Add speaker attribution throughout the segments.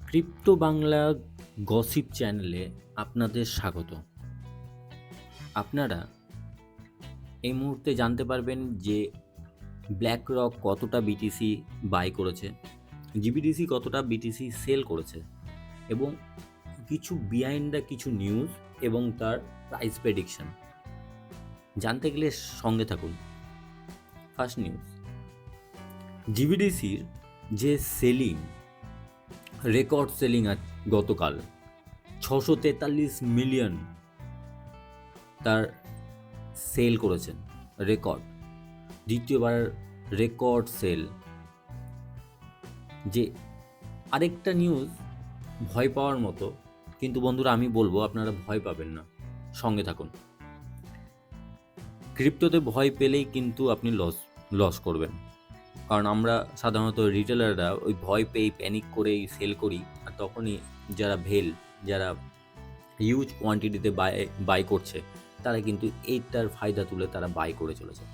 Speaker 1: Crypto Bangla gossip চ্যানেলে আপনাদের স্বাগত। আপনারা এই মুহূর্তে জানতে পারবেন যে ব্ল্যাক রক কতটা বিটিসি বাই করেছে, জিবিডিসি কতটা বিটিসি সেল করেছে এবং কিছু বিহাইন্ড দ্য কিছু নিউজ এবং তার প্রাইস প্রেডিকশন জানতে গেলে সঙ্গে থাকুন। ফার্স্ট নিউজ, জিবিডিসির যে সেলিং রেকর্ড সেলিং গতকাল 643 মিলিয়ন তার সেল করেছেন, রেকর্ড, দ্বিতীয়বার রেকর্ড সেল। যে আরেকটা নিউজ ভয় পাওয়ার মতো, কিন্তু বন্ধুরা আমি বলবো আপনারা ভয় পাবেন না, সঙ্গে থাকুন। ক্রিপ্টোতে ভয় পেলেই কিন্তু আপনি লস করবেন, কারণ আমরা সাধারণত রিটেলাররা ওই ভয় পেয়ে প্যানিক করেই সেল করি, আর তখনই যারা হিউজ কোয়ান্টিটিতে বাই করছে তারা কিন্তু এইটার ফায়দা তুলে তারা বাই করে চলেছে।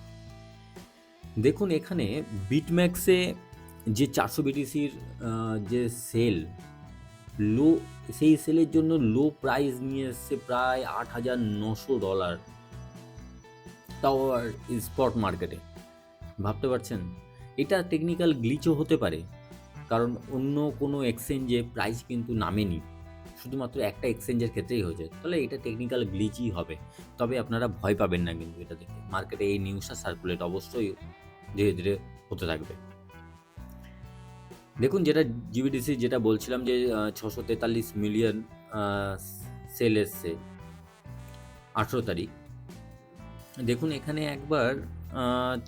Speaker 1: দেখুন এখানে বিটম্যাক্সে যে 400 বিটিসির যে সেল লো, সেই সেলের জন্য লো প্রাইস নিয়ে এসছে প্রায় $8,900, তাও আর স্পট মার্কেটে। ভাবতে পারছেন এটা টেকনিক্যাল গ্লিচও হতে পারে, কারণ অন্য কোনো এক্সচেঞ্জে প্রাইস কিন্তু নামেনি, শুধুমাত্র একটা এক্সচেঞ্জের ক্ষেত্রেই হয়েছে, তাহলে এটা টেকনিক্যাল গ্লিচই হবে। তবে আপনারা ভয় পাবেন না, কিন্তু এটা দেখে মার্কেটে এই নিউজটা সার্কুলেট অবশ্যই ধীরে ধীরে হতে থাকবে। দেখুন যেটা জিবিডিসি যেটা বলছিলাম যে 643 মিলিয়ন সেল এসছে 18 তারিখ। দেখুন এখানে একবার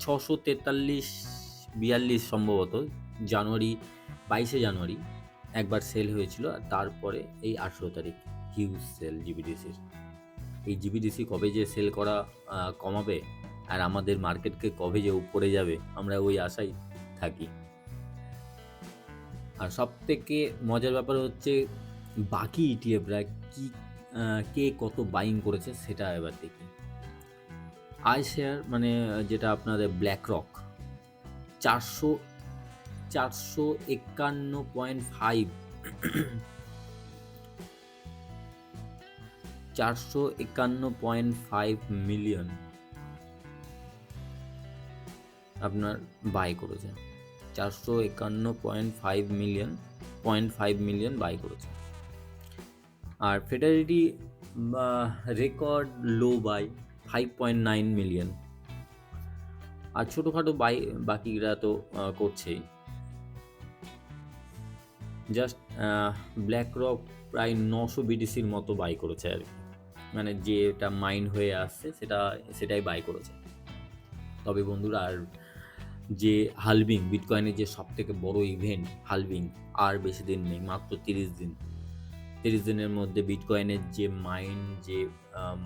Speaker 1: 643-42 সম্ভবত জানুয়ারি, 22 জানুয়ারি একবার সেল হয়েছিল, আর তারপরে এই 18 তারিখ হিউজ সেল জিবিডিসির। এই জিবিডিসি কবে যে সেল করা কমাবে আর আমাদের মার্কেটকে কবে যে উপরে যাবে, আমরা ওই আশায় থাকি। আর সব থেকে মজার ব্যাপার হচ্ছে বাকি ইটিএফরা কে কত বাইং করেছে সেটা এবার দেখি। আই শেয়ার মানে যেটা আপনাদের ব্ল্যাক রক 451.5 451.5 মিলিয়ন আপনার বাই করেছে, 451.5 মিলিয়ন বাই করেছে। আর ফেডারিটি রেকর্ড লো বাই 5.9 মিলিয়ন। আর ছোটোখাটো বাকিরা তো করছেই। জাস্ট ব্ল্যাক রক প্রায় 900 বিটিসির মতো বাই করেছে আর কি, মানে যেটা মাইন হয়ে আসছে সেটাই বাই করেছে। তবে বন্ধুরা আর যে হালভিং, বিটকয়েনের যে সব থেকে বড় ইভেন্ট হালভিং, আর বেশি দিন নেই, মাত্র 30 দিনের মধ্যে বিটকয়েনের যে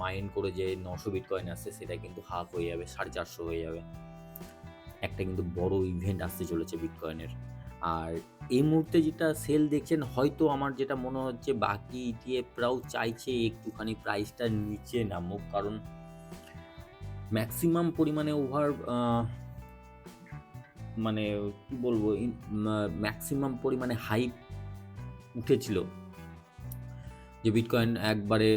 Speaker 1: মাইন করে যে 900 বিটকয়েন আসছে সেটা কিন্তু হাফ হয়ে যাবে, 450 হয়ে যাবে। একটা কিন্তু বড় ইভেন্ট আসতে চলেছে বিটকয়েনের। আর এই মুহূর্তে যেটা সেল দেখছেন, হয়তো আমার যেটা মনে হচ্ছে বাকি ইটিএফরাও চাইছে একটুখানি প্রাইসটা নিচে নামুক, কারণ ম্যাক্সিমাম পরিমাণে মানে কি বলবো, ম্যাক্সিমাম পরিমাণে হাইপ উঠেছিল যে বিটকয়েন একবারে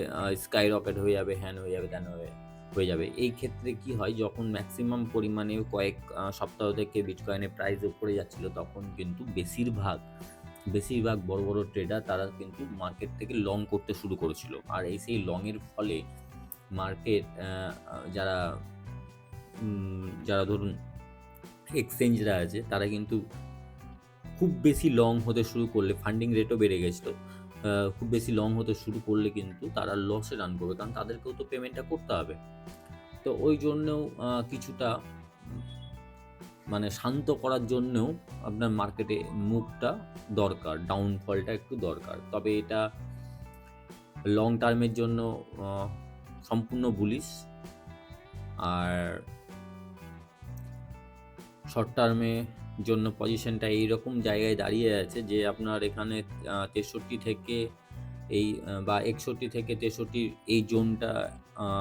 Speaker 1: স্কাই রকেট হয়ে যাবে, হ্যান হয়ে যাবে, ত্যান হয়ে যাবে। এই ক্ষেত্রে কি হয়, যখন ম্যাক্সিমাম পরিমাণে কয়েক সপ্তাহ থেকে বিটকয়েনের প্রাইস উপরে যাচ্ছিল, তখন কিন্তু বেশিরভাগ বড় বড় ট্রেডার তারা কিন্তু মার্কেট থেকে লং করতে শুরু করেছিল। আর সেই লংয়ের ফলে মার্কেট যারা ধরুন এক্সচেঞ্জরা আছে, তারা কিন্তু খুব বেশি লং হতে শুরু করলে, ফান্ডিং রেটও বেড়ে গেছিলো, খুব বেশি লং হতে শুরু করলে কিন্তু তারা লসে রান করবে, কারণ তাদেরকেও তো পেমেন্টটা করতে হবে। তো ওই জন্যও কিছুটা মানে শান্ত করার জন্যও আপনার মার্কেটে মুভটা দরকার, ডাউনফলটা একটু দরকার। তবে এটা লং টার্মের জন্য সম্পূর্ণ বুলিশ, আর শর্ট টার্মে জন্য পজিশনটা এইরকম জায়গায় দাঁড়িয়ে আছে যে আপনার এখানে 63 থেকে বা 61 থেকে 63 এই জোনটা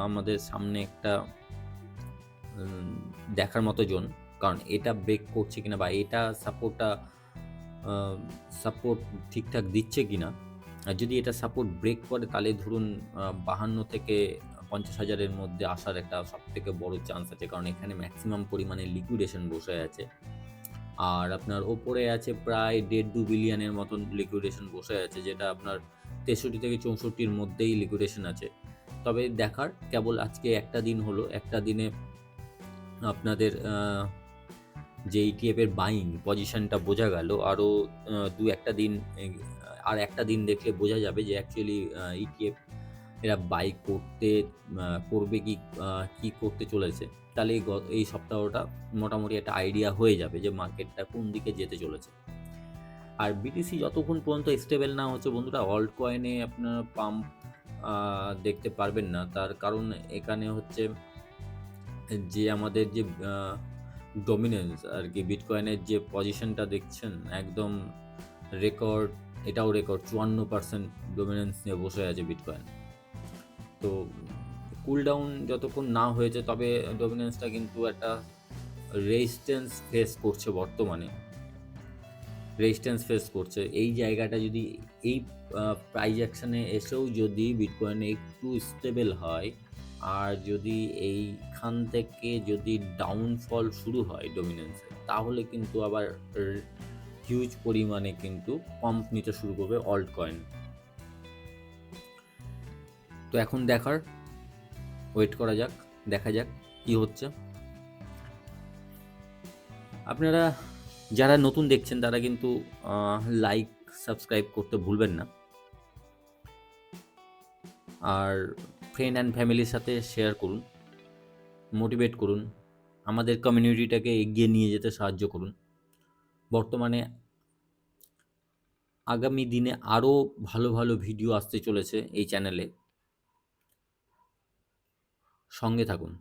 Speaker 1: আমাদের সামনে একটা দেখার মতো জোন, কারণ এটা ব্রেক করছে কিনা বা এটা সাপোর্টটা সাপোর্ট ঠিকঠাক দিচ্ছে কি না। আর যদি এটা সাপোর্ট ব্রেক করে তাহলে ধরুন ৫২ থেকে ৫০,০০০-এর মধ্যে আসার একটা সবথেকে বড় চান্স আছে। কারণ এখানে ম্যাক্সিমাম পরিমাণে লিকুইডেশন বসে আছে। আর আপনার ওপরে আছে প্রায় ১.৫-২ বিলিয়নের মতন লিকুইডেশন বসে আছে, যেটা আপনার ৬৩ থেকে ৬৪-র মধ্যেই লিকুইডেশন আছে। তবে দেখার কেবল আজকে একটা দিন হলো। একটা দিনে আপনাদের যে ETF এর বাইং পজিশনটা বোঝা গেল। আরও ২-১টা দিন আর একটা দিন দেখলে বোঝা যাবে যে অ্যাকচুয়ালি ETF এরা বাই করবে কি করতে চলেছে। তাহলে এই সপ্তাহটা মোটামুটি একটা আইডিয়া হয়ে যাবে যে মার্কেটটা কোন দিকে যেতে চলেছে। আর BTC যতক্ষণ পর্যন্ত স্টেবল না হচ্ছে বন্ধুরা, অল্ট কয়েনে আপনার পাম্প দেখতে পারবেন না। তার কারণ এখানে হচ্ছে যে আমাদের যে ডমিনেন্স আর কি, বিটকয়েনের যে পজিশনটা দেখছেন একদম রেকর্ড, এটাও রেকর্ড ৫৪% ডমিনেন্স নিয়ে বসে আছে বিটকয়েন। তো কুল ডাউন যতক্ষণ না হয়েছে, তবে ডমিনেন্সটা কিন্তু একটা রেজিস্ট্যান্স ফেস করছে বর্তমানে। এই জায়গাটা যদি এই প্রাইস অ্যাকশানে এসেও যদি বিটকয়েন একটু স্টেবল হয়, আর যদি এইখান থেকে যদি ডাউনফল শুরু হয় ডমিনেন্সে, তাহলে কিন্তু আবার হিউজ পরিমাণে কিন্তু পাম্প নিতে শুরু করবে অল্ট কয়েন। তো এখন ওয়েট করা যাক, দেখা যাক কি হচ্ছে। আপনারা যারা নতুন দেখছেন তারা কিন্তু লাইক সাবস্ক্রাইব করতে ভুলবেন না। আর ফ্রেন্ড অ্যান্ড ফ্যামিলির সাথে শেয়ার করুন, মোটিভেট করুন, আমাদের কমিউনিটিটাকে এগিয়ে নিয়ে যেতে সাহায্য করুন। বর্তমানে আগামী দিনে আরও ভালো ভালো ভিডিও আসতে চলেছে এই চ্যানেলে, সঙ্গে থাকুন।